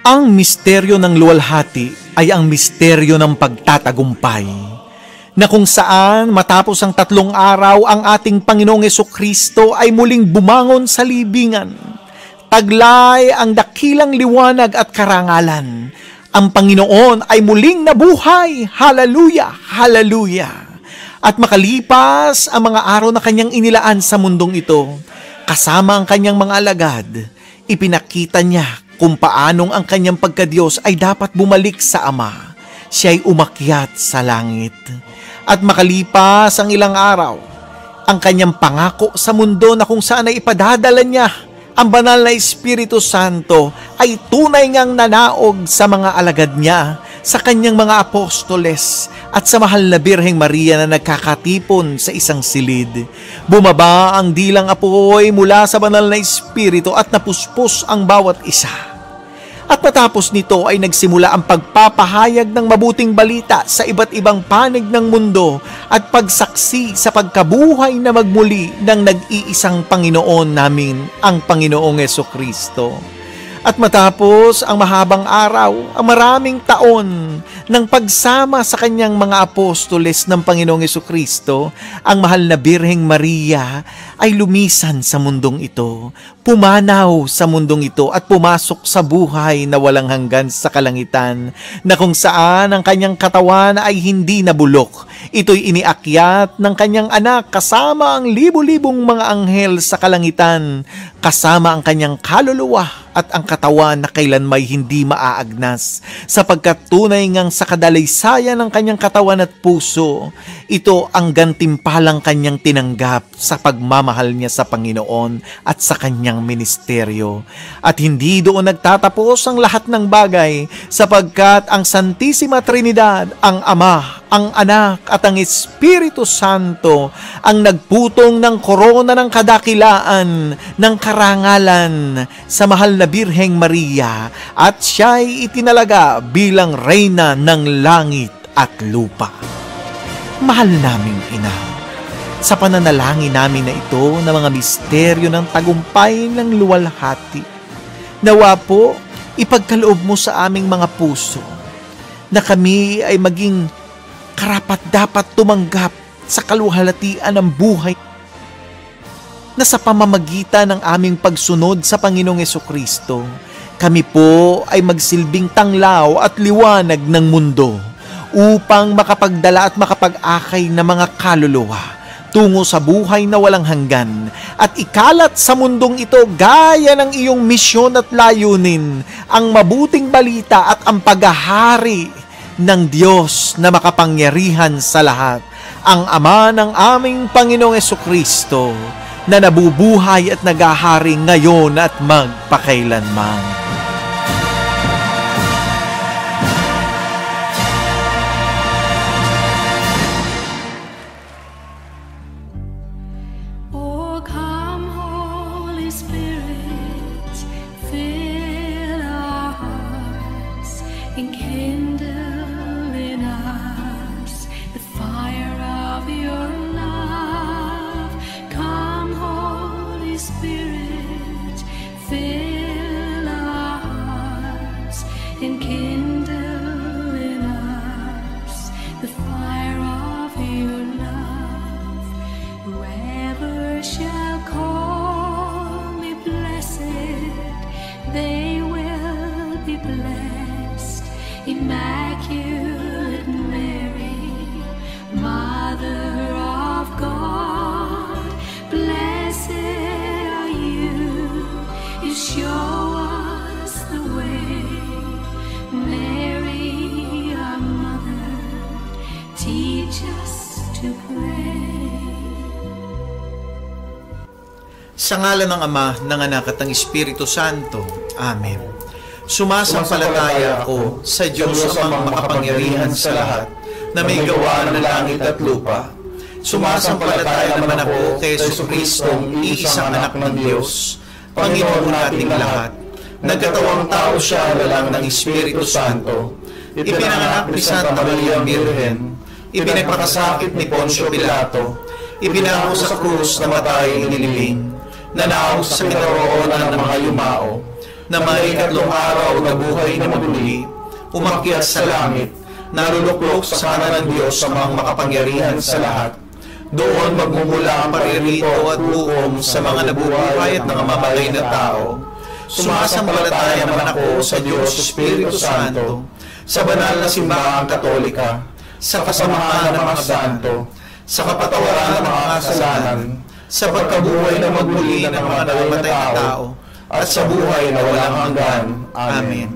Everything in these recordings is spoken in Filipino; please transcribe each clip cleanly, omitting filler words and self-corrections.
Ang misteryo ng luwalhati ay ang misteryo ng pagtatagumpay, na kung saan matapos ang 3 araw ang ating Panginoong Jesucristo ay muling bumangon sa libingan. Taglay ang dakilang liwanag at karangalan. Ang Panginoon ay muling nabuhay. Hallelujah! Hallelujah! At makalipas ang mga araw na kanyang inilaan sa mundong ito, kasama ang kanyang mga alagad, ipinakita niya kung paanong ang kanyang pagkadiyos ay dapat bumalik sa Ama. Siya ay umakyat sa langit. At makalipas ang ilang araw, ang kanyang pangako sa mundo na kung saan ay ipadadala niya ang banal na Espiritu Santo ay tunay ngang nanaog sa mga alagad niya, sa kanyang mga apostoles at sa mahal na Birheng Maria na nagkakatipon sa isang silid. Bumaba ang dilang apoy mula sa banal na Espiritu at napuspos ang bawat isa. At matapos nito ay nagsimula ang pagpapahayag ng mabuting balita sa iba't ibang panig ng mundo at pagsaksi sa pagkabuhay na magmuli ng nag-iisang Panginoon namin, ang Panginoong Jesucristo. At matapos ang mahabang araw, ang maraming taon ng pagsama sa kanyang mga apostoles ng Panginoong Jesucristo, ang mahal na Birheng Maria ay lumisan sa mundong ito, pumanaw sa mundong ito at pumasok sa buhay na walang hanggan sa kalangitan, na kung saan ang kanyang katawan ay hindi nabulok. Ito'y iniakyat ng kanyang anak kasama ang libu-libong mga anghel sa kalangitan, kasama ang kanyang kaluluwa at ang katawan na kailanmay hindi maaagnas, sapagkat tunay ngang sa kadalaysaya ng kanyang katawan at puso, ito ang gantimpalang kanyang tinanggap sa pagmamahal niya sa Panginoon at sa kanyang ministeryo. At hindi doon nagtatapos ang lahat ng bagay, sapagkat ang Santissima Trinidad, ang Ama, ang Anak at ang Espiritu Santo ang nagputong ng korona ng kadakilaan, ng karangalan sa mahal na Birheng Maria, at siya'y itinalaga bilang reyna ng langit at lupa. Mahal naming Ina, sa pananalangin namin na ito na mga misteryo ng tagumpay ng luwalhati, nawa po ipagkaloob mo sa aming mga puso na kami ay maging karapat-dapat tumanggap sa kaluwalhatian ng buhay na sa pamamagitan ng aming pagsunod sa Panginoong Jesucristo, kami po ay magsilbing tanglaw at liwanag ng mundo upang makapagdala at makapag-akay ng mga kaluluwa tungo sa buhay na walang hanggan at ikalat sa mundong ito gaya ng iyong misyon at layunin, ang mabuting balita at ang paghahari ng Diyos na makapangyarihan sa lahat, ang Ama ng aming Panginoong Jesucristo, na nabubuhay at naghahari ngayon at magpakailanman. Oh, come, Holy Spirit, Sa ngalan ng Ama, ng Anak at ng Espiritu Santo. Amen. Sumasampalataya ako sa Diyos amang makapangyarihan sa lahat, na may gawa ng langit at lupa. Sumasampalataya naman ako kay Jesucristong iisang anak ng Diyos, Panginoon nating lahat. Nagkatawang tao siya lalang ng Espiritu Santo. Ipinanganak ni Santa Maria Birhen. Ipinagpakasakit ni Poncio Pilato. Ipinako sa krus na matay inilibing. Nanaog sa kinaroonan ng mga yumao. Na may ikatlong araw na buhay na muli. Umakyat sa langit. Naluluklok sa kanan ng Diyos sa mga makapangyarihan sa lahat. Doon magmumula ang paririto at bukom sa mga nabubuhay at namamatay na tao. Sumasampalataya naman ako sa Diyos Espiritu Santo, sa banal na simbahang Katolika, sa kasamahan ng mga santo, sa kapatawaran ng mga kasalanan, sa pagkabuhay na magmuli ng mga namatay na tao, at sa buhay na walang hanggan. Amen.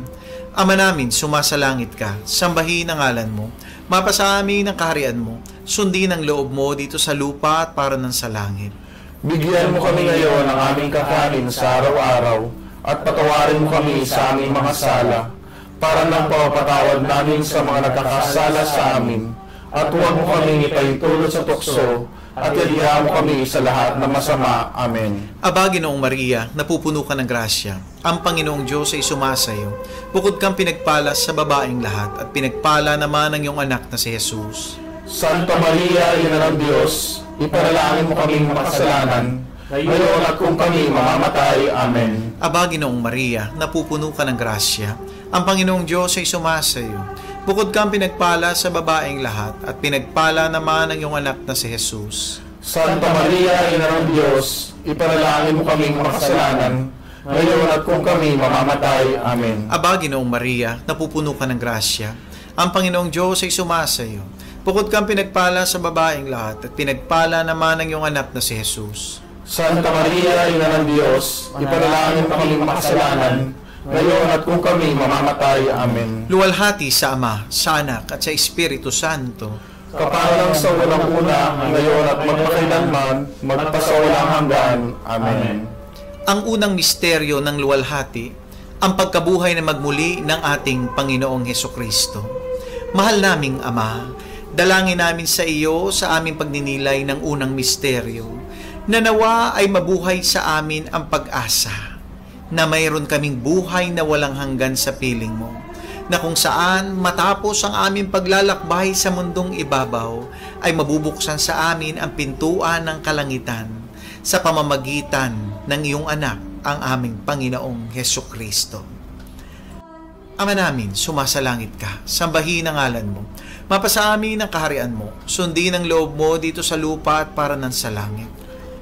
Ama namin, sumasalangit ka, sambahin ang ngalan mo, mapasa amin ang kaharian mo, sundin ang loob mo dito sa lupa at para ng sa langit. Bigyan mo kami ngayon ng aming kakanin sa araw-araw, at patawarin mo kami sa aming mga sala, para nang pagpapatawad namin sa mga nagkakasala sa amin, at huwag mo kami ipahintulot sa tukso, at iliha mo kami sa lahat ng masama. Amen. Aba, Ginoong Maria, napupuno ka ng grasya. Ang Panginoong Diyos ay sumasayo. Bukod kang pinagpala sa babaeng lahat, at pinagpala naman ang iyong anak na si Jesus. Santa Maria, Ina ng Diyos, ipanalangin mo kaming makasalanan, ngayon at kung kami mamamatay. Amen. Aba, Ginoong Maria, napupuno ka ng grasya. Ang Panginoong Diyos ay sumasayo. Bukod kang pinagpala sa babaeng lahat, at pinagpala naman ang iyong anak na si Jesus. Santa Maria, Ina ng Diyos, ipanalangin mo kaming makasalanan, ngayon at kung kami mamamatay. Amen. Aba, Ginoong Maria, napupuno ka ng grasya. Ang Panginoong Diyos ay sumasayo. Bukod kang pinagpala sa babaeng lahat, at pinagpala naman ang iyong anak na si Jesus. Santa Maria, Ina ng Diyos, ipanalangin mo kaming makasalanan, ngayon at kung kami mamamatay. Amen. Luwalhati sa Ama, sa Anak, at sa Espiritu Santo. Kapalang sa walang una, ngayon at magpakailanman, magpasawalang hanggan. Amen. Ang unang misteryo ng luwalhati, ang pagkabuhay na magmuli ng ating Panginoong Hesukristo. Mahal naming Ama, dalangin namin sa iyo sa aming pagninilay ng unang misteryo, na nawa ay mabuhay sa amin ang pag-asa, na mayroon kaming buhay na walang hanggan sa piling mo, na kung saan matapos ang aming paglalakbay sa mundong ibabaw, ay mabubuksan sa amin ang pintuan ng kalangitan sa pamamagitan ng iyong anak, ang aming Panginoong Hesukristo. Ama namin, sumasalangit ka, sambahin ang ngalan mo, mapasa amin ang kaharian mo, sundin ang loob mo dito sa lupa at para ng sa langit.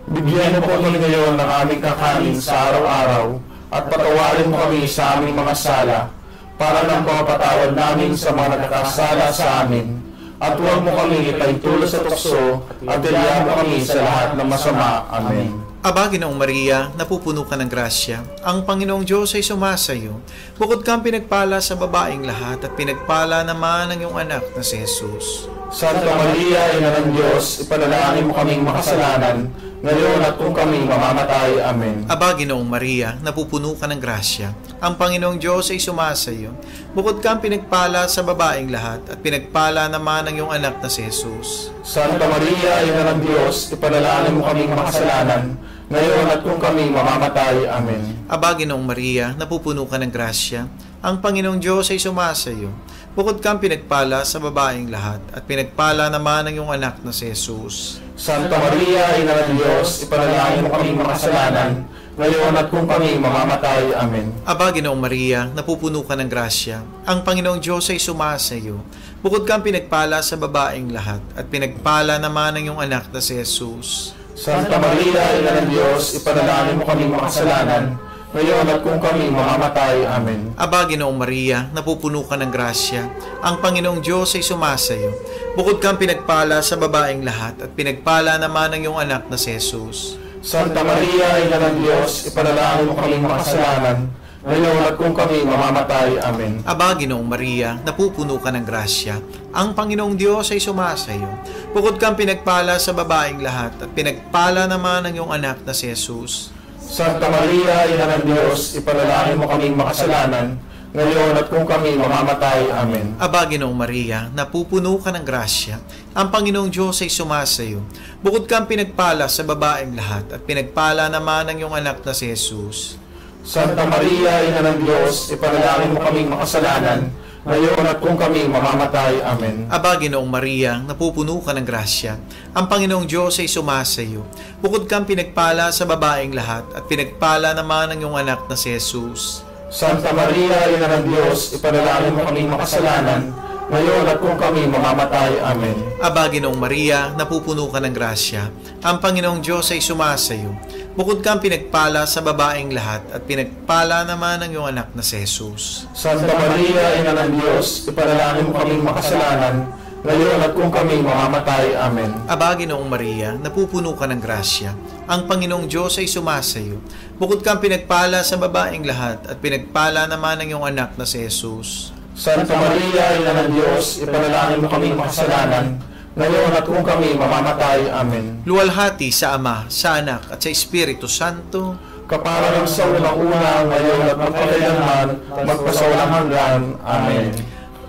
Bigyan mo po kami ngayon ng aming kakanin sa araw-araw, at patawarin mo kami sa aming mga sala, para nang pagpapatawad namin sa mga nagkakasala sa amin, at huwag mo kami ipahintulot sa tukso, at ilihan mo kami sa lahat ng masama. Amen. Aba, Ginoong Maria, napupuno ka ng grasya. Ang Panginoong Diyos ay sumasayo. Bukod kang pinagpala sa babaeng lahat, at pinagpala naman ang iyong anak na si Jesus. Santa Maria, Ina ng Diyos, ipanalangin mo kaming makasalanan, ngayon at kung kami mamamatay. Amen. Aba, Ginoong Maria, napupuno ka ng grasya. Ang Panginoong Diyos ay sumasayo. Bukod kang pinagpala sa babaeng lahat, at pinagpala naman ang iyong anak na si Jesus. Santa Maria, Ina ng Diyos, ipanalangin mo kaming makasalanan, ngayon at kung kami mamamatay. Amen. Aba, Ginoong Maria, napupuno ka ng grasya. Ang Panginoong Diyos ay sumasayo. Bukod kang pinagpala sa babaeng lahat, at pinagpala naman ang iyong anak na si Jesus. Santa Maria, Ina ng Diyos, ipanalangin mo kaming makasalanan, ngayon at kung kami mamamatay. Amen. Aba, Ginoong Maria, napupuno ka ng grasya. Ang Panginoong Diyos ay sumasayo. Bukod kang pinagpala sa babaeng lahat, at pinagpala naman ang iyong anak na si Jesus. Santa Maria, Ina ng Diyos, ipanalangin mo kaming makasalanan, ngayon at kung kami mamamatay. Amen. Aba, Ginoong Maria, napupuno ka ng grasya. Ang Panginoong Diyos ay sumasayo. Bukod kang pinagpala sa babaeng lahat, at pinagpala naman ang iyong anak na si Jesus. Santa Maria, Ina ng Diyos, ipanalangin mo kaming makasalanan, ngayon at kung kami mamamatay. Amen. Aba, Ginoong Maria, napupuno ka ng grasya. Ang Panginoong Diyos ay sumasayo. Bukod kang pinagpala sa babaeng lahat, at pinagpala naman ang iyong anak na si Jesus. Santa Maria, Ina ng Diyos, ipanalangin mo kaming makasalanan, ngayon at kung kami mamamatay. Amen. Aba, Ginoong Maria, napupuno ka ng grasya, ang Panginoong Diyos ay sumasayo. Bukod kang pinagpala sa babaeng lahat, at pinagpala naman ang iyong anak na si Jesus. Santa Maria, Ina ng Diyos, ipanalangin mo kaming makasalanan, ngayon at kung kami mamamatay. Amen. Aba, Ginoong Maria, napupuno ka ng grasya, ang Panginoong Diyos ay sumasayo. Bukod kang pinagpala sa babaeng lahat, at pinagpala naman ang iyong anak na si Jesus. Santa Maria, Ina ng Diyos, ipanalangin mo kaming makasalanan, ngayon at kung kami mamamatay. Amen. Aba, Ginoong Maria, napupuno ka ng grasya, ang Panginoong Diyos ay sumasayo. Bukod kang pinagpala sa babaeng lahat, at pinagpala naman ang iyong anak na si Jesus. Santa Maria, Ina ng Diyos, ipanalangin mo kaming makasalanan, ngayon at kung kami mamamatay. Amen. Aba, Ginoong Maria, napupuno ka ng grasya, ang Panginoong Diyos ay sumasayo. Bukod kang pinagpala sa babaeng lahat, at pinagpala naman ang iyong anak na si Jesus. Santa Maria, Ina ng Diyos, ipanalangin mo kaming makasalanan, ngayon at kung kami mamamatay. Amen. Luwalhati sa Ama, sa Anak, at sa Espiritu Santo, Kaparang sa unang-una, ngayon at magpakailanman, magpasawalang hanggan. Amen.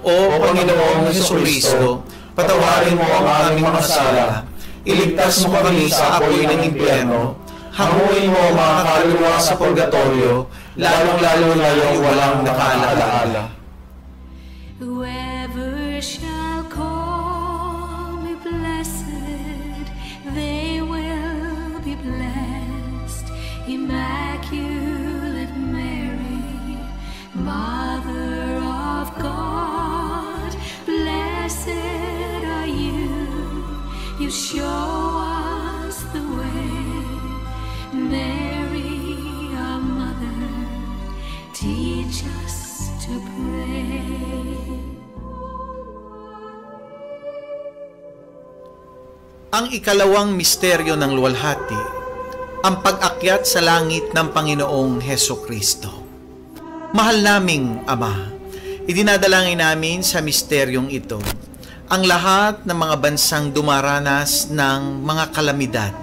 O Panginoong Jesucristo, patawarin mo ang aming mga sala, iligtas mo kami sa apoy ng impyerno, hanguin mo ang mga kaluluwa sa purgatorio, lalong-lalo na yung walang nakaalaala. Whoever shall call me blessed, they will be blessed. Immaculate Mary, Mother of God, blessed are you. You show us the way. Mary, our Mother, teach us to pray. Ang ikalawang misteryo ng luwalhati, ang pag-akyat sa langit ng Panginoong Hesukristo. Mahal naming Ama, idinadalangin namin sa misteryong ito ang lahat ng mga bansang dumaranas ng mga kalamidad,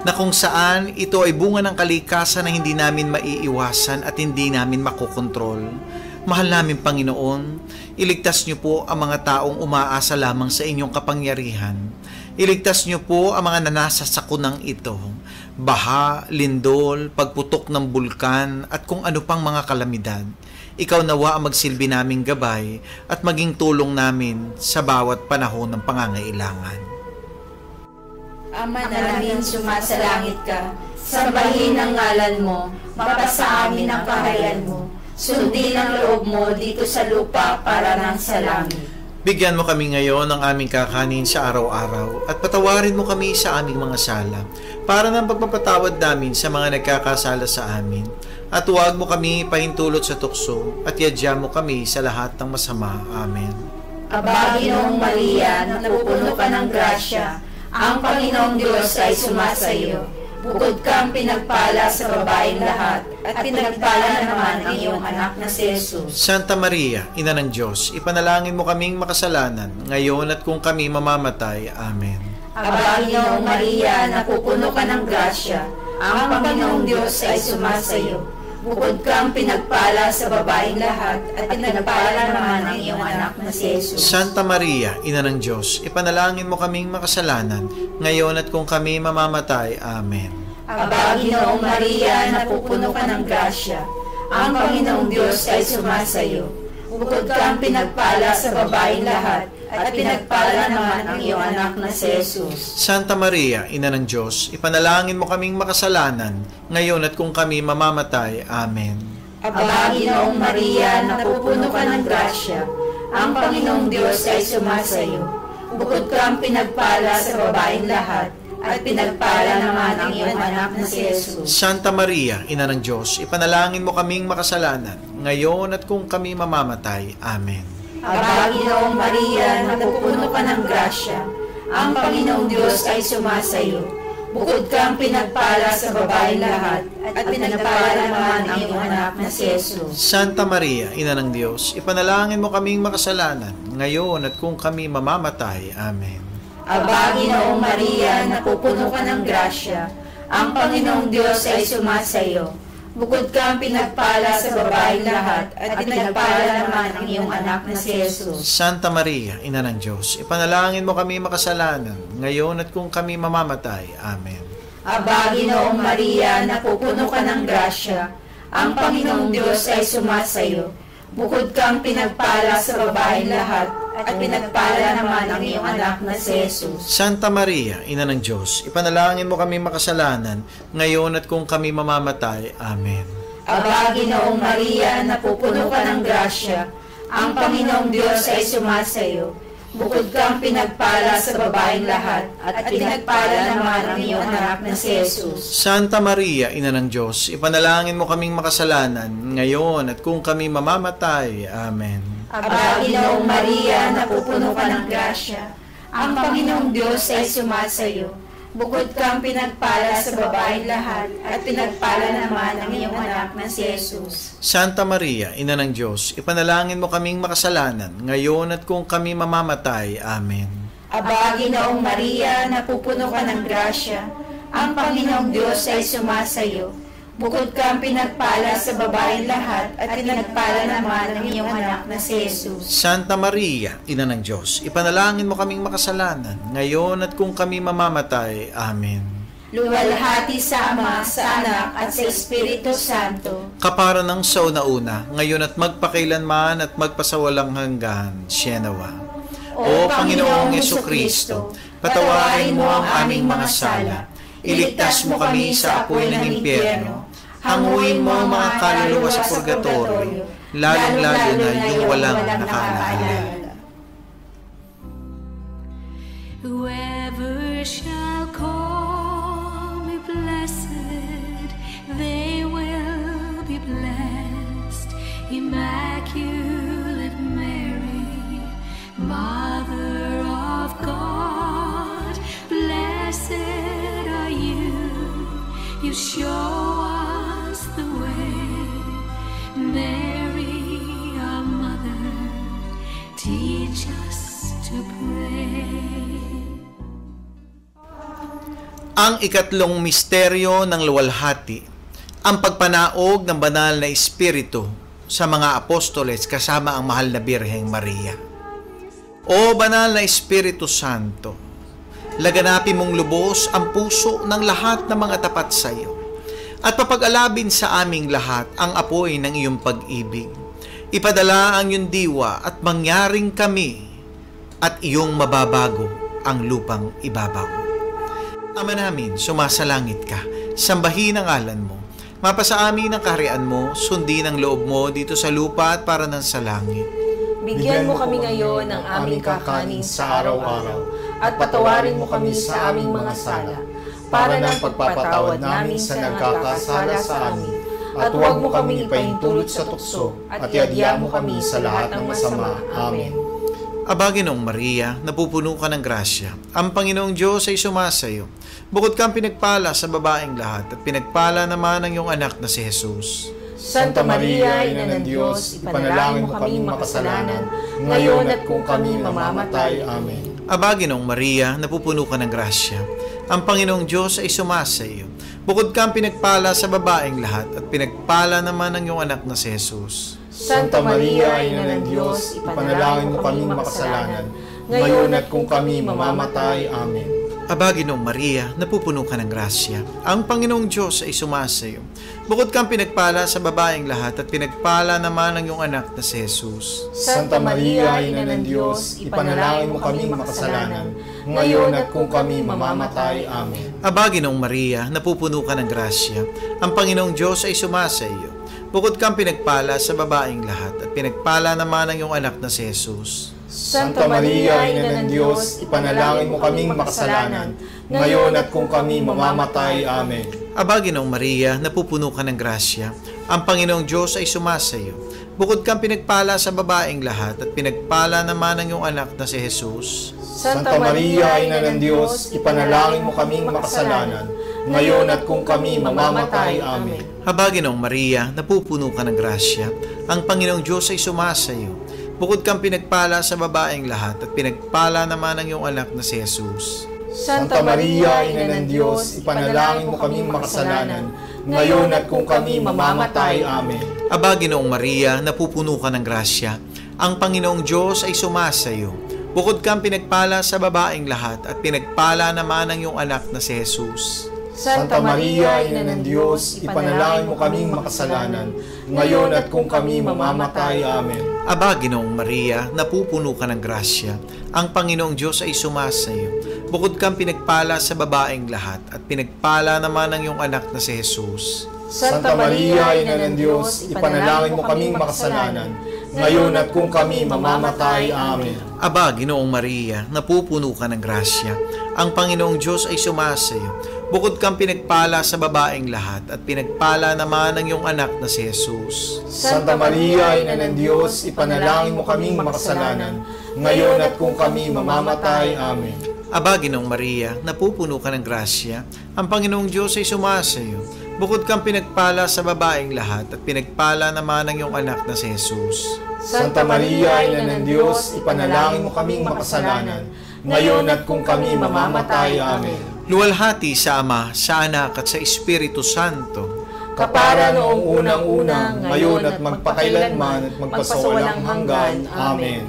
na kung saan ito ay bunga ng kalikasan na hindi namin maiiwasan at hindi namin makokontrol. Mahal namin Panginoon, iligtas niyo po ang mga taong umaasa lamang sa inyong kapangyarihan. Iligtas niyo po ang mga nanasa sa kunang ito, baha, lindol, pagputok ng bulkan at kung ano pang mga kalamidad. Ikaw nawa ang magsilbi naming gabay at maging tulong namin sa bawat panahon ng pangangailangan. Ama namin, sumasalangit ka, sambahin ang ngalan mo, mapasa amin ang kaharian mo, sundin ang loob mo dito sa lupa para nang sa langit. Bigyan mo kami ngayon ng aming kakanin sa araw-araw at patawarin mo kami sa aming mga sala para ng pagpapatawad namin sa mga nagkakasala sa amin. At huwag mo kami pahintulot sa tukso at yadya mo kami sa lahat ng masama. Amen. Aba, Ginoong Maria, napupuno ka ng grasya, ang Panginoong Diyos ay sumasayo. Bukod kang pinagpala sa babaeng lahat, at pinagpala naman ang iyong anak na si Jesus. Santa Maria, Ina ng Diyos, ipanalangin mo kaming makasalanan, ngayon at kung kami mamamatay. Amen. Aba, Ginoong Maria, napupuno ka ng grasya, ang Panginoong Diyos ay sumasayo. Bukod kang pinagpala sa babaeng lahat, at pinagpala naman ang iyong anak na si Jesus. Santa Maria, Ina ng Diyos, ipanalangin mo kaming makasalanan, ngayon at kung kami mamamatay. Amen. Aba, Ginoong Maria, napupuno ka ng grasya, ang Panginoong Diyos ay sumasayo. Bukod kang pinagpala sa babaeng lahat, at pinagpala naman ang iyong anak na si Jesus. Santa Maria, Ina ng Diyos, ipanalangin mo kaming makasalanan, ngayon at kung kami mamamatay. Amen. Aba, Ginoong Maria, napupuno ka ng grasya, ang Panginoong Diyos ay sumasayo. Bukod kang pinagpala sa babaeng lahat, at pinagpala naman ang iyong anak na si Jesus. Santa Maria, Ina ng Diyos, ipanalangin mo kaming makasalanan, ngayon at kung kami mamamatay. Amen. Aba, Ginoong Maria, napupuno ka ng grasya, ang Panginoong Diyos ay sumasayo. Bukod kang pinagpala sa babaeng lahat, at pinagpala naman ang iyong anak na si Jesus. Santa Maria, Ina ng Diyos, ipanalangin mo kaming makasalanan, ngayon at kung kami mamamatay. Amen. Aba, Ginoong Maria, napupuno ka ng grasya, Ang Panginoong Diyos ay sumasayo. Bukod kang pinagpala sa babaeng lahat, at pinagpala naman ang iyong anak na si Jesus. Santa Maria, Ina ng Diyos, ipanalangin mo kami makasalanan, ngayon at kung kami mamamatay. Amen. Aba, Ginoong Maria, napupuno ka ng grasya. Ang Panginoong Diyos ay sumasayo. Bukod kang pinagpala sa babaeng lahat, at pinagpala naman ang iyong anak na si Jesus. Santa Maria, Ina ng Diyos, ipanalangin mo kami makasalanan, ngayon at kung kami mamamatay. Amen. Aba, Ginoong Maria, napupuno ka ng grasya. Ang Panginoong Diyos ay sumasayo. Bukod kang pinagpala sa babaeng lahat, at pinagpala naman ang iyong anak na si Jesus. Santa Maria, Ina ng Diyos, ipanalangin mo kaming makasalanan, ngayon at kung kami mamamatay. Amen. Aba, Ginoong Maria, napupuno ka ng grasya. Ang Panginoong Diyos ay sumasayo. Bukod kang pinagpala sa babaeng lahat, at pinagpala naman ang iyong anak na si Jesus. Santa Maria, Ina ng Diyos, ipanalangin mo kaming makasalanan, ngayon at kung kami mamamatay. Amen. Aba, Ginoong Maria, napupuno ka ng grasya. Ang Panginoong Diyos ay sumasayo. Bukod kang pinagpala sa babaeng lahat, at pinagpala naman ang iyong anak na si Jesus. Santa Maria, Ina ng Diyos, ipanalangin mo kaming makasalanan, ngayon at kung kami mamamatay. Amen. Luwalhati sa Ama, sa Anak, at sa Espiritu Santo. Kapara ng sauna-una, ngayon at magpakailanman at magpasawalang hanggan. Sienawa. O Panginoong Jesucristo, patawarin mo ang aming mga sala. Iligtas mo kami sa apoy ng impyerno. Hanguin mo ang mga kaluluwa sa purgatorio, lalong-lalo na yung walang nakaalala. Whoever shall call me blessed, they will be blessed. Immaculate Mary, Mother of God, blessed are you. You show us the way. Mary, our mother, teach us to pray. Ang ikatlong misteryo ng luwalhati, ang pagpanaog ng banal na espiritu sa mga apostoles kasama ang mahal na Birheng Maria. O banal na Espiritu Santo, laganapin mong lubos ang puso ng lahat ng mga tapat sa iyo at papag-alabin sa aming lahat ang apoy ng iyong pag-ibig. Ipadala ang iyong diwa at mangyaring kami at iyong mababago ang lupang ibabaw. Ama namin, sumasalangit ka, sambahin ang ngalan mo, mapasa amin ang kaharian mo, sundin ang loob mo dito sa lupa at para ng sa langit. Bigyan mo kami ngayon ng aming kakanin sa araw-araw, at patawarin mo kami sa aming mga sala, para ng pagpapatawad namin sa nagkakasala sa amin. At huwag mo kaming ipahintulot sa tukso, at iadya mo kami sa lahat ng masama. Amen. Aba, Ginoong Maria, napupuno ka ng grasya. Ang Panginoong Diyos ay sumasayo. Bukod kang pinagpala sa babaeng lahat, at pinagpala naman ang iyong anak na si Jesus. Santa Maria, Ina ng Diyos, ipanalangin mo kaming makasalanan, ngayon at kung kami mamamatay. Amen. Aba, Ginoong Maria, napupuno ka ng grasya. Ang Panginoong Diyos ay sumasayo. Bukod kang pinagpala sa babaeng lahat, at pinagpala naman ang iyong anak na si Jesus. Santa Maria, Ina ng Diyos, ipanalangin mo kaming makasalanan, ngayon at kung kami mamamatay. Amen. Aba, Ginoong Maria, napupuno ka ng grasya. Ang Panginoong Diyos ay sumasayo. Bukod kang pinagpala sa babaeng lahat, at pinagpala naman ang iyong anak na si Jesus. Santa Maria, Ina ng Diyos, ipanalangin mo kaming makasalanan, ngayon at kung kami mamamatay. Amen. Aba, Ginoong Maria, napupuno ka ng grasya. Ang Panginoong Diyos ay sumasayo. Bukod kang pinagpala sa babaeng lahat, at pinagpala naman ang iyong anak na si Jesus. Santa Maria, Ina ng Diyos, ipanalangin mo kaming makasalanan, ngayon at kung kami mamamatay. Amen. Aba, Ginoong Maria, napupuno ka ng grasya. Ang Panginoong Diyos ay sumasayo. Bukod kang pinagpala sa babaeng lahat, at pinagpala naman ang iyong anak na si Jesus. Santa Maria, Ina ng Diyos, ipanalangin mo kaming makasalanan, ngayon at kung kami mamamatay. Amen. Aba, Ginoong Maria, napupuno ka ng grasya. Ang Panginoong Diyos ay sumasayo. Bukod kang pinagpala sa babaeng lahat, at pinagpala naman ang iyong anak na si Jesus. Santa Maria, Ina ng Diyos, ipanalangin mo kaming makasalanan, ngayon at kung kami mamamatay. Amen. Aba, Ginoong Maria, napupuno ka ng grasya. Ang Panginoong Diyos ay sumasa iyo. Bukod kang pinagpala sa babaeng lahat at pinagpala naman ang iyong anak na si Jesus. Santa Maria, Ina ng Diyos, ipanalangin mo kaming makasalanan, ngayon at kung kami mamamatay. Amen. Aba, Ginoong Maria, napupuno ka ng grasya. Ang Panginoong Diyos ay sumasa iyo. Bukod kang pinagpala sa babaeng lahat at pinagpala naman ang iyong anak na si Jesus. Santa Maria, Ina ng Diyos, ipanalangin mo kaming makasalanan, ngayon at kung kami mamamatay. Amen. Aba, Ginoong Maria, napupuno ka ng grasya. Ang Panginoong Diyos ay sumasa iyo. Bukod kang pinagpala sa babaeng lahat at pinagpala naman ang iyong anak na si Jesus. Santa Maria, Ina ng Diyos, ipanalangin mo kaming makasalanan, ngayon at kung kami mamamatay. Amen. Aba, Ginoong Maria, napupuno ka ng grasya. Ang Panginoong Diyos ay sumasa iyo. Bukod kang pinagpala sa babaeng lahat at pinagpala naman ang iyong anak na si Jesus. Santa Maria, Ina ng Diyos, ipanalangin mo kaming makasalanan, ngayon at kung kami mamamatay. Amen. Luwalhati sa Ama, sa Anak at sa Espiritu Santo. Kapara noong unang-una, ngayon at magpakailanman at magpasawalang hanggan. Amen.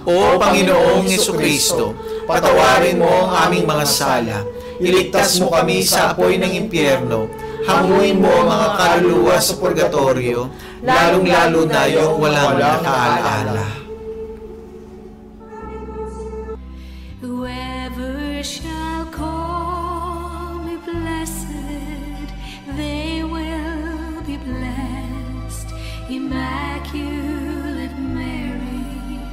O Panginoong Jesucristo, patawarin mo ang aming mga sala, iligtas mo kami sa apoy ng impyerno, hanguin mo ang mga kaluluwa sa purgatorio, lalong-lalo na yung walang nakaalaala. Whoever shall call me blessed, they will be blessed. Immaculate Mary,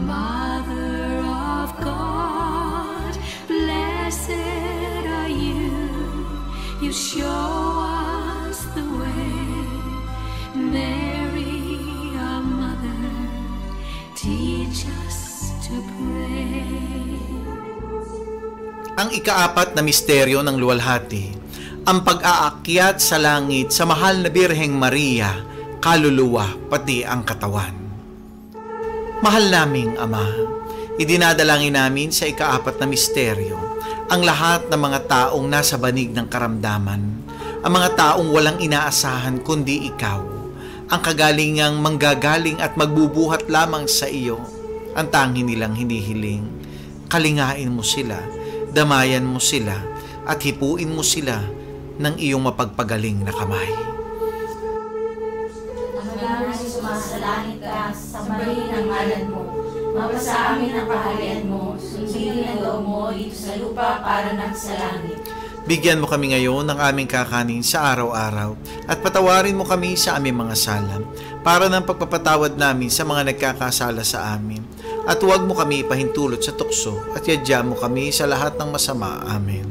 Mother of God, blessed are you. You show us the way. Mary, our mother, teach us to pray. Ang ikaapat na misteryo ng luwalhati, ang pag-aakyat sa langit sa mahal na Birheng Maria, kaluluwa pati ang katawan. Mahal naming Ama, idinadalangin namin sa ikaapat na misteryo ang lahat ng mga taong nasa banig ng karamdaman, ang mga taong walang inaasahan kundi ikaw, ang kagalingang manggagaling at magbubuhat lamang sa iyo, ang tangi nilang hinihiling. Kalingain mo sila, damayan mo sila, at hipuin mo sila ng iyong mapagpagaling na kamay. Hanggang sumasalangit ka, sambahin ang ngalan mo. Mapasa amin ang kaharian mo, sundin ang loob mo ito sa lupa para ng sa langit. Bigyan mo kami ngayon ng aming kakanin sa araw-araw at patawarin mo kami sa aming mga sala para ng pagpapatawad namin sa mga nagkakasala sa amin. At huwag mo kami ipahintulot sa tukso at yadya mo kami sa lahat ng masama. Amen.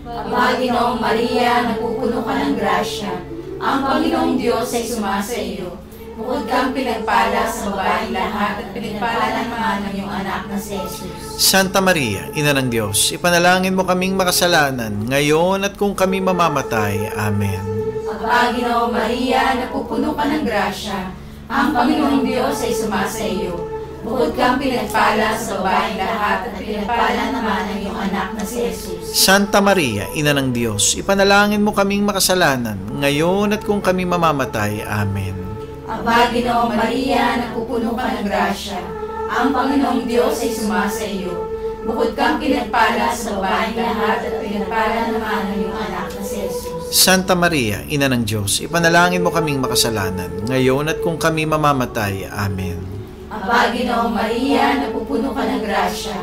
Ama, Ginoong Maria, napupuno ka ng grasya. Ang Panginoong Diyos ay sumasa iyo. Bukod kang pinagpala sa babaeng lahat at pinagpala naman ng iyong anak na si Jesus. Santa Maria, Ina ng Diyos, ipanalangin mo kaming makasalanan ngayon at kung kami mamamatay. Amen. Ama, Ginoong Maria, napupuno ka ng grasya. Ang Panginoong Diyos ay sumasa iyo. Bukod kang pinagpala sa babaeng lahat at pinagpala naman ang iyong anak na si Jesus. Santa Maria, Ina ng Diyos, ipanalangin mo kaming makasalanan ngayon at kung kami mamamatay. Amen. Aba, Ginoong Maria, napupuno ka ng grasya. Ang Panginoong Diyos ay sumasa iyo. Bukod kang pinagpala sa babaeng lahat at pinagpala naman ang iyong anak na si Jesus. Santa Maria, Ina ng Diyos, ipanalangin mo kaming makasalanan ngayon at kung kami mamamatay. Amen. Aba, Ginoong Maria, napupuno ka ng grasya.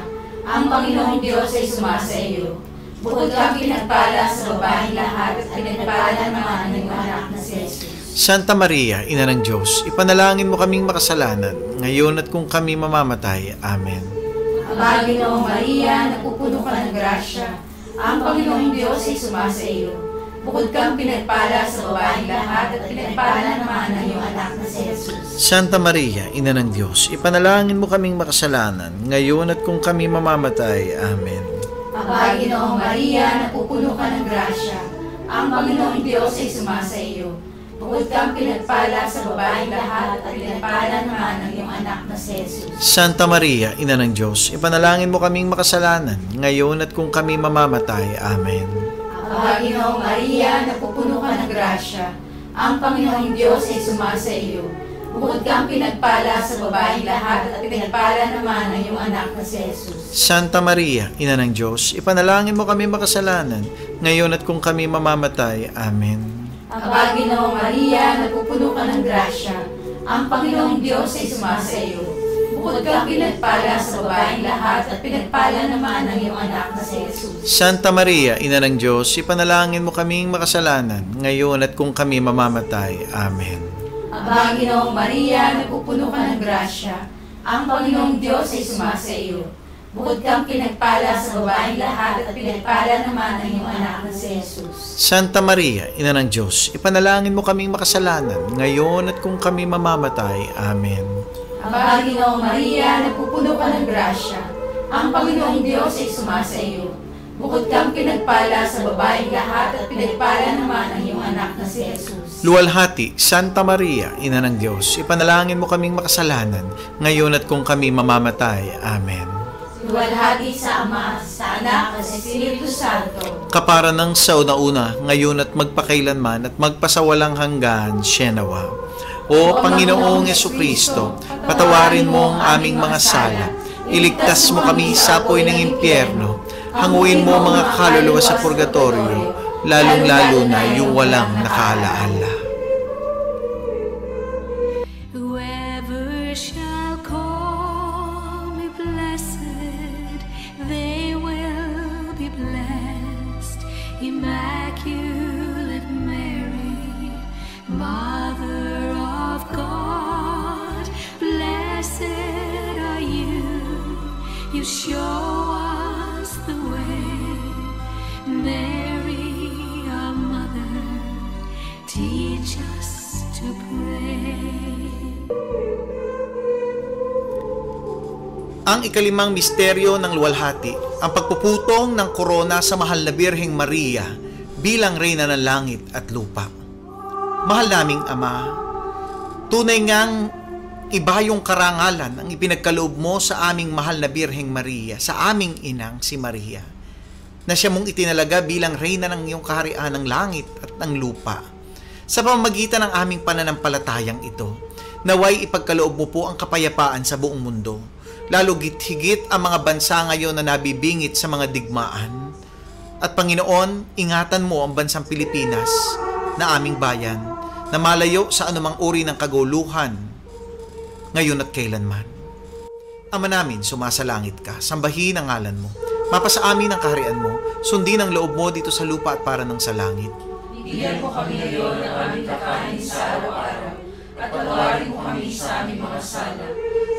Ang Panginoong Diyos ay sumasa iyo. Bukod kang pinagpala sa babaeng lahat at pinagpala naman ang iyong anak na si Jesus. Santa Maria, Ina ng Diyos, ipanalangin mo kaming makasalanan ngayon at kung kami mamamatay. Amen. Aba, Ginoong Maria, napupuno ka ng grasya. Ang Panginoong Diyos ay sumasa iyo. Bukod kang pinagpala sa babaeng lahat at pinagpala naman ang iyong anak na si Jesus. Santa Maria, Ina ng Diyos, ipanalangin mo kaming makasalanan ngayon at kung kami mamamatay. Amen. Aba, Ginoong Maria, napupuno ka ng grasya. Ang Panginoong Diyos ay sumasa iyo. Bukod kang pinagpala sa babaeng lahat at pinagpala naman ang iyong anak na si Jesus. Santa Maria, Ina ng Diyos, ipanalangin mo kaming makasalanan, ngayon at kung kami mamamatay. Amen. Aba, Ginoong Maria, napupuno ka ng grasya. Ang Panginoong Diyos ay sumasa iyo. Bukod kang pinagpala sa babaeng lahat at pinagpala naman ang iyong anak na si Jesus. Santa Maria, Ina ng Diyos, ipanalangin mo kami makasalanan, ngayon at kung kami mamamatay. Amen. Aba, Ginoong Maria, napupuno ka ng grasya. Ang Panginoong Diyos ay sumasa iyo. Bukod kang pinagpala sa babaeng lahat at pinagpala naman ang iyong anak na si Jesus. Santa Maria, Ina ng Diyos, ipanalangin mo kaming makasalanan, ngayon at kung kami mamamatay. Amen. Aba, Ginoong Maria, napupuno ka ng grasya. Ang Panginoong Diyos ay sumasa iyo. Bukod kang pinagpala sa babaeng lahat at pinagpala naman ang iyong anak na si Jesus. Santa Maria, Ina ng Diyos, ipanalangin mo kaming makasalanan, ngayon at kung kami mamamatay. Amen. Aba, Ginoong Maria, napupuno ka ng grasya. Ang Panginoong Diyos ay sumasa iyo. Bukod kang pinagpala sa babaeng lahat at pinagpala naman ang iyong anak na si Jesus. Luwalhati, Santa Maria, Ina ng Diyos, ipanalangin mo kaming makasalanan, ngayon at kung kami mamamatay. Amen. Luwalhati sa Ama, sa Anak, at sa Espiritu Santo. Kapara ng sauna-una, ngayon at magpakailanman at magpasawalang hanggan, Sienawa. O Panginoong Jesucristo, patawarin mo ang aming mga sala, iligtas mo kami sa apoy ng impyerno, hanguin mo ang mga kaluluwa sa purgatorio, lalong-lalo na yung walang nakaalaala. Whoever shall call me blessed, they will be blessed. Immaculate Mary, Mother of God, blessed are you. You show us the way. Mary, our mother, teach us to pray. Ang ikalimang misteryo ng luwalhati, ang pagpuputong ng korona sa mahal na Birheng Maria bilang Reyna ng Langit at Lupa. Mahal naming Ama, tunay ngang iba yung karangalan ang ipinagkaloob mo sa aming mahal na Birheng Maria, sa aming inang si Maria, na siya mong itinalaga bilang Reyna ng iyong kaharian ng langit at ng lupa. Sa pamamagitan ng aming pananampalatayang ito, naway ipagkaloob mo po ang kapayapaan sa buong mundo, lalo higit ang mga bansa ngayon na nabibingit sa mga digmaan. At Panginoon, ingatan mo ang bansang Pilipinas na aming bayan, na malayo sa anumang uri ng kaguluhan, ngayon at kailanman. Ama namin, sumasalangit ka, sambahin ang ngalan mo, mapasa amin ang kaharian mo, sundin ang loob mo dito sa lupa at para ng sa langit. Bigyan mo kami ngayon ng aming kakanin sa araw-araw, at patawarin mo kami sa aming mga sala,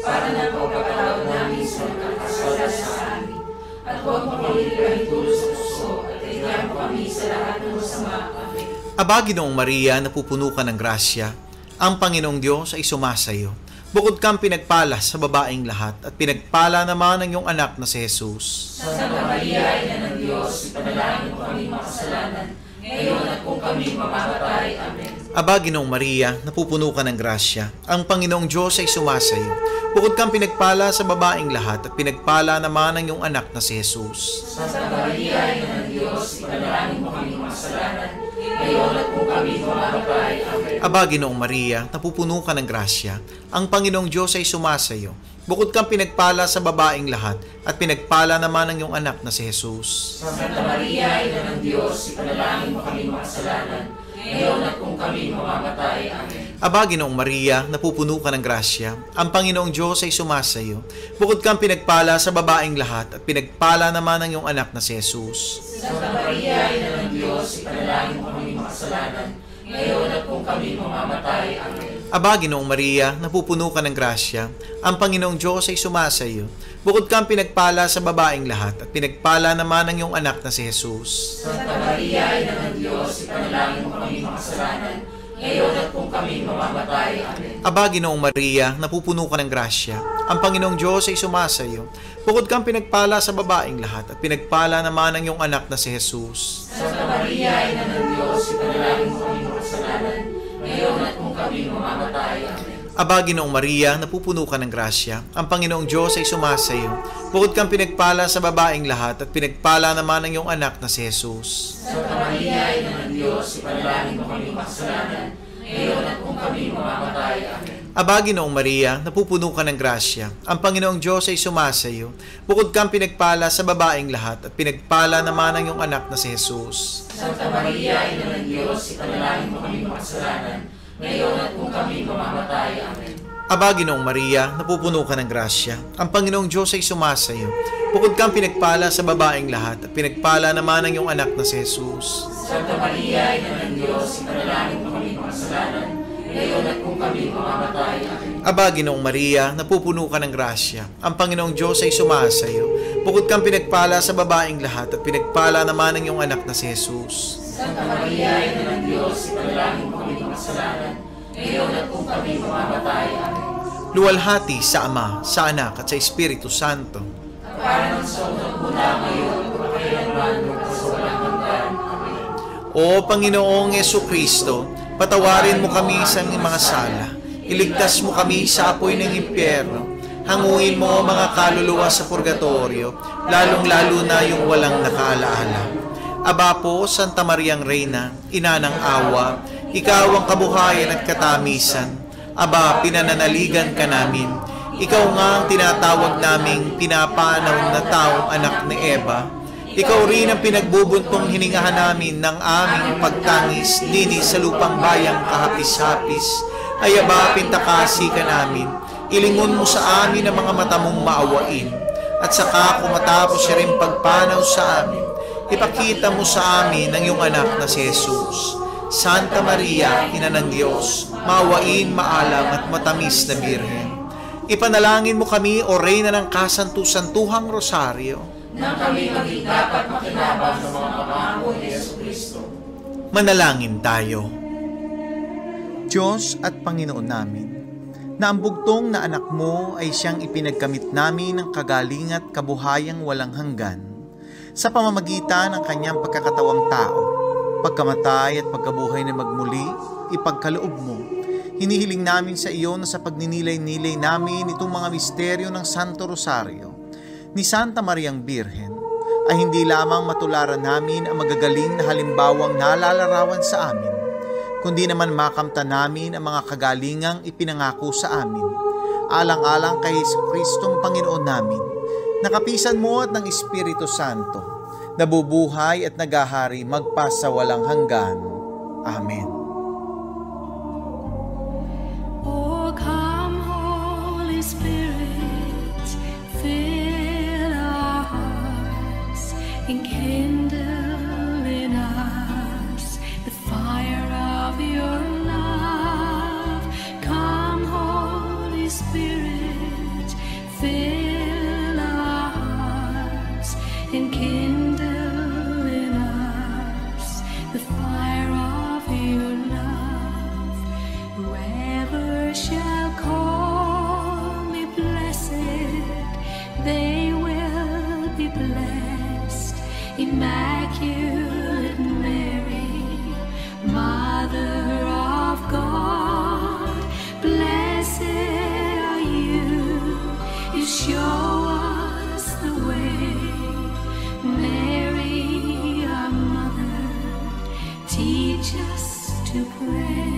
para na pagpapatawad namin sa nagkakasala sa amin. At huwag mo kami ipahintulot sa puso, at iyan mo kami sa lahat ng masama. Amen. Aba, Ginoong Maria, napupuno ka ng grasya, ang Panginoong Diyos ay sumasayo. Bukod kang pinagpala sa babaeng lahat, at pinagpala naman ang iyong anak na si Jesus. Santa Maria, Ina ng Diyos, ipanalangin mo kami makasalanan, ngayon at kung kami mamamatay. Amen. Aba, Ginoong Maria, napupuno ka ng grasya, ang Panginoong Diyos ay sumasayo. Bukod kang pinagpala sa babaeng lahat, at pinagpala naman ang iyong anak na si Jesus. Santa Maria, Ina ng Diyos, ipanalangin mo kami makasalanan, ngayon at kung kami mamamatay. Amen. Aba, Ginoong Maria, napupuno ka ng grasya, ang Panginoong Diyos ay sumasayo. Bukod kang pinagpala sa babaeng lahat, at pinagpala naman ang iyong anak na si Jesus. Santa Maria, Ina ng Diyos, ipanalangin mo kami makasalanan, ngayon at kung kami mamamatay. Amen. Aba, Ginoong Maria, napupuno ka ng grasya, ang Panginoong Diyos ay sumasayo. Bukod kang pinagpala sa babaeng lahat, at pinagpala naman ang iyong anak na si Jesus. Santa Maria, Ina ng Diyos, ipanalangin mo kami makasalanan, ngayon at kung kami mamamatay. Amen. Aba, Ginoong Maria, napupuno ka ng grasya, ang Panginoong Diyos ay sumasayo. Bukod kang pinagpala sa babaeng lahat, at pinagpala naman ang iyong anak na si Jesus. Santa Maria, Ina ng Diyos, ipanalangin mo kami makasalanan, ngayon at kung kami mamamatay. Amen. Aba, Ginoong Maria, napupuno ka ng grasya, ang Panginoong Diyos ay sumasayo. Bukod kang pinagpala sa babaeng lahat, at pinagpala naman ang iyong anak na si Jesus. Santa Maria, Ina ng Diyos, ipanalangin mo kami makasalanan, ngayon Aba, Ginoong Maria, napupuno ka ng grasya. Ang Panginoong Diyos ay sumasa iyo. Bukod kang pinagpala sa babaeng lahat at pinagpala naman ang iyong anak na si Jesus. Santa Maria, Ina ng Diyos, ipanalangin mo kami makasalanan, ngayon at kung kami mamamatay. Amen. Aba, Ginoong Maria, napupuno ka ng grasya. Ang Panginoong Diyos ay sumasa iyo. Bukod kang pinagpala sa babaeng lahat at pinagpala naman ang iyong anak na si Jesus. Santa Maria, Ina ng Diyos, ipanalangin mo kami makasalanan, ngayon at kung kami mamamatay. Amen. Aba, Ginoong Maria, napupuno ka ng grasya. Ang Panginoong Diyos ay sumasa iyo. Bukod kang pinagpala sa babaeng lahat at pinagpala naman ang iyong anak na si Jesus. Santa Maria, Ina ng Diyos, ipanalangin mo kami makasalanan, ngayon at kung kami mamamatay. Amen. Aba, Ginoong Maria, napupuno ka ng grasya. Ang Panginoong Diyos ay sumasa iyo. Bukod kang pinagpala sa babaeng lahat at pinagpala naman ang iyong anak na si Jesus. Santa Maria, Ina ng Diyos, ipanalangin mo kami makasalanan, ngayon at kung kami mamamatay. Amen. Luwalhati sa Ama, sa Anak at sa Espiritu Santo. Para ng sa unang-una ngayon, magkailanman sa walang hanggan. Amen. O Panginoong Yesukristo, patawarin mo kami sa aming mga sala. Iligtas mo kami sa apoy ng impyerno. Hanguin mo mga kaluluwa sa purgatorio, lalong-lalo na yung walang nakaalaala. Aba po, Santa Mariang Reyna, Ina ng Awa, Ikaw ang kabuhayan at katamisan. Aba, pinananaligan ka namin. Ikaw nga ang tinatawag naming pinapanaw na taong anak ni Eva. Ikaw rin ang pinagbubuntong hiningahan namin ng aming pagtangis dini sa lupang bayang kahapis-hapis. Ay aba, pintakasi ka namin. Ilingon mo sa amin ang mga mata mong maawain. At saka kung matapos siya rin pagpanaw sa amin, ipakita mo sa amin ang iyong anak na si Jesus. Santa Maria, Ina ng Diyos, maawain, maalam at matamis na Birhen. Ipanalangin mo kami, O Reyna ng Kasantu-Santuhang Rosaryo, nang kami maging dapat makinabang ng mga pangako ni Jesucristo. Manalangin tayo. Diyos at Panginoon namin, na ang bugtong na anak mo ay siyang ipinagkamit namin ng kagaling at kabuhayang walang hanggan sa pamamagitan ng kanyang pagkakatawang tao, pagkamatay at pagkabuhay na magmuli, ipagkaloob mo. Hinihiling namin sa iyo na sa pagninilay-nilay namin itong mga misteryo ng Santo Rosario ni Santa Mariang Birhen ay hindi lamang matularan namin ang magagaling na halimbawang nalalarawan sa amin, kundi naman makamtan namin ang mga kagalingang ipinangako sa amin, alang-alang kay Jesucristong Panginoon namin, nakapisan mo at ng Espiritu Santo, nabubuhay at nagahari magpasawalang hanggan. Amen. Oh, come, Holy Spirit, fill our hearts, enkindle in us the fire of your love. Come, Holy Spirit, fill our hearts, enkindle in us the fire of your love. Whoever shall call me blessed, they will be blessed. Immaculate Mary, Mother of God, blessed are you. You show us the way. Mary, our mother, teach us to pray.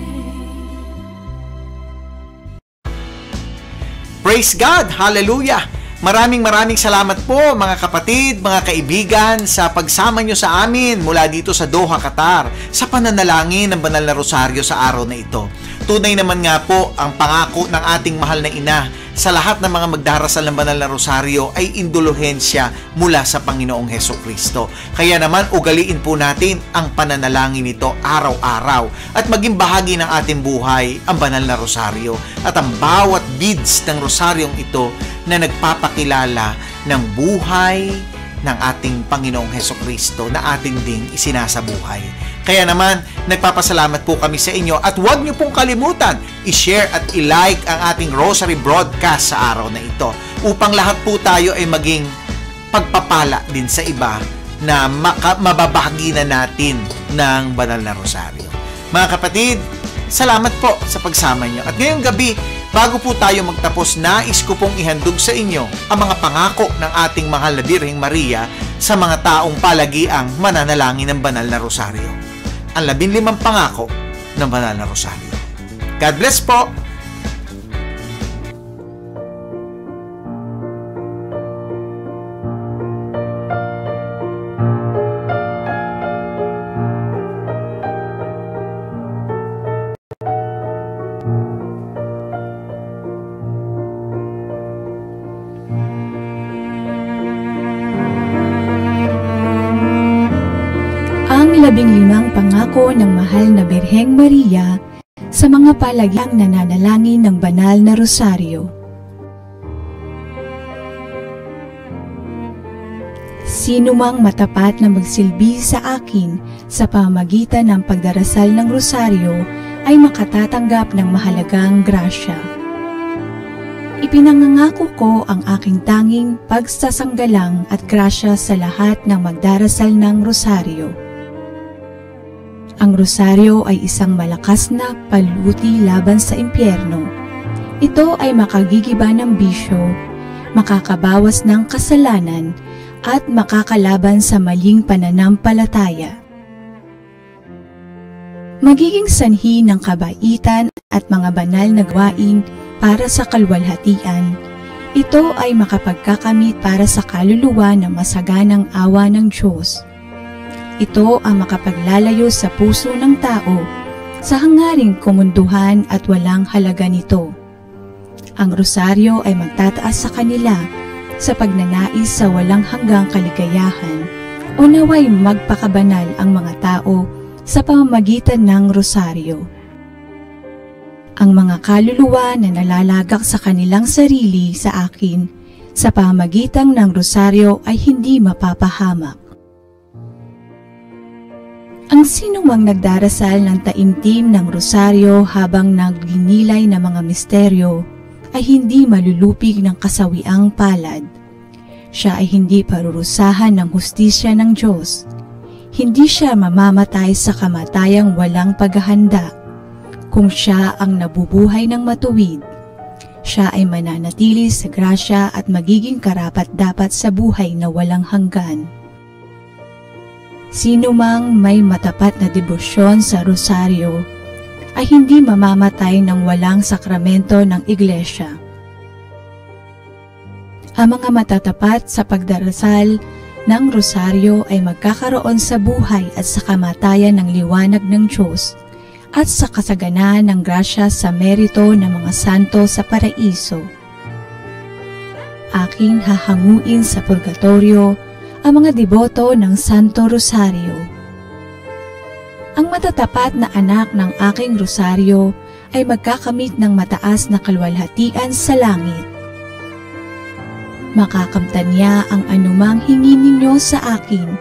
Praise God! Hallelujah! Maraming salamat po mga kapatid, mga kaibigan sa pagsama nyo sa amin mula dito sa Doha, Qatar sa pananalangin ng Banal na Rosaryo sa araw na ito. Tunay naman nga po ang pangako ng ating mahal na ina sa lahat ng mga magdarasal ng Banal na Rosaryo ay indulhensya mula sa Panginoong Hesukristo. Kaya naman ugaliin po natin ang pananalangin nito araw-araw at maging bahagi ng ating buhay ang Banal na Rosaryo at ang bawat beads ng rosaryong ito na nagpapakilala ng buhay ng ating Panginoong Hesukristo na ating ding isinasabuhay. Kaya naman, nagpapasalamat po kami sa inyo at huwag niyo pong kalimutan i-share at i-like ang ating Rosary Broadcast sa araw na ito upang lahat po tayo ay maging pagpapala din sa iba na mababahagi na natin ng Banal na Rosaryo. Mga kapatid, Salamat po sa pagsama niyo. At ngayong gabi, bago po tayo magtapos, nais ko pong ihandog sa inyo ang mga pangako ng ating mahal na Birheng Maria sa mga taong palagiang mananalangin ng banal na rosaryo. Ang 15 pangako ng banal na rosaryo. God bless po! Ang 15 pangako ng mahal na Birheng Maria sa mga palagiang nananalangin ng banal na rosaryo. Sino mang matapat na magsilbi sa akin sa pamamagitan ng pagdarasal ng rosaryo ay makatatanggap ng mahalagang grasya. Ipinangangako ko ang aking tanging pagsasanggalang at grasya sa lahat ng magdarasal ng rosaryo. Ang rosaryo ay isang malakas na paluti laban sa impyerno. Ito ay makagigiba ng bisyo, makakabawas ng kasalanan, at makakalaban sa maling pananampalataya. Magiging sanhi ng kabaitan at mga banal na gawain para sa kalwalhatian. Ito ay makapagkakamit para sa kaluluwa ng masaganang awa ng Diyos. Ito ang makapaglalayo sa puso ng tao sa hangaring kumunduhan at walang halaga nito. Ang rosaryo ay magtataas sa kanila sa pagnanais sa walang hanggang kaligayahan o naway magpakabanal ang mga tao sa pamamagitan ng rosaryo. Ang mga kaluluwa na nalalagak sa kanilang sarili sa akin sa pamamagitan ng rosaryo ay hindi mapapahamak. Ang sinumang nagdarasal ng taimtim ng rosaryo habang nagninilay ng mga misteryo ay hindi malulupig ng kasawiang palad. Siya ay hindi parurusahan ng hustisya ng Diyos. Hindi siya mamamatay sa kamatayang walang paghahanda. Kung siya ang nabubuhay ng matuwid, siya ay mananatili sa grasya at magiging karapat-dapat sa buhay na walang hanggan. Sino mang may matapat na debosyon sa rosaryo ay hindi mamamatay ng walang sakramento ng iglesia. Ang mga matatapat sa pagdarasal ng rosaryo ay magkakaroon sa buhay at sa kamatayan ng liwanag ng Diyos at sa kasaganaan ng grasya sa merito ng mga santo sa paraiso. Aking hahanguin sa purgatorio ang mga deboto ng Santo Rosario. Ang matatapat na anak ng aking rosaryo ay magkakamit ng mataas na kalwalhatian sa langit. Makakamtan niya ang anumang hingi ninyo sa akin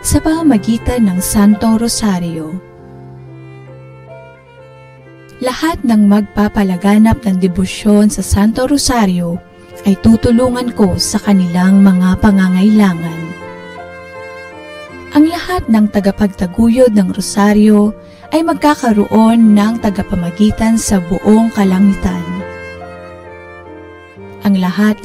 sa pamamagitan ng Santo Rosario. Lahat ng magpapalaganap ng debosyon sa Santo Rosario ay tutulungan ko sa kanilang mga pangangailangan. Ang lahat ng tagapagtaguyod ng rosaryo ay magkakaroon ng tagapamagitan sa buong kalangitan. Ang lahat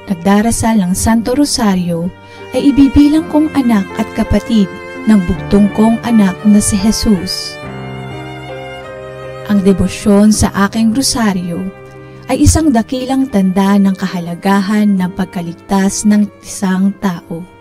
nagdarasal ng Santo Rosario ay ibibilang kong anak at kapatid ng bugtong kong anak na si Jesus. Ang debosyon sa aking rosaryo ay isang dakilang tanda ng kahalagahan ng pagkaligtas ng isang tao.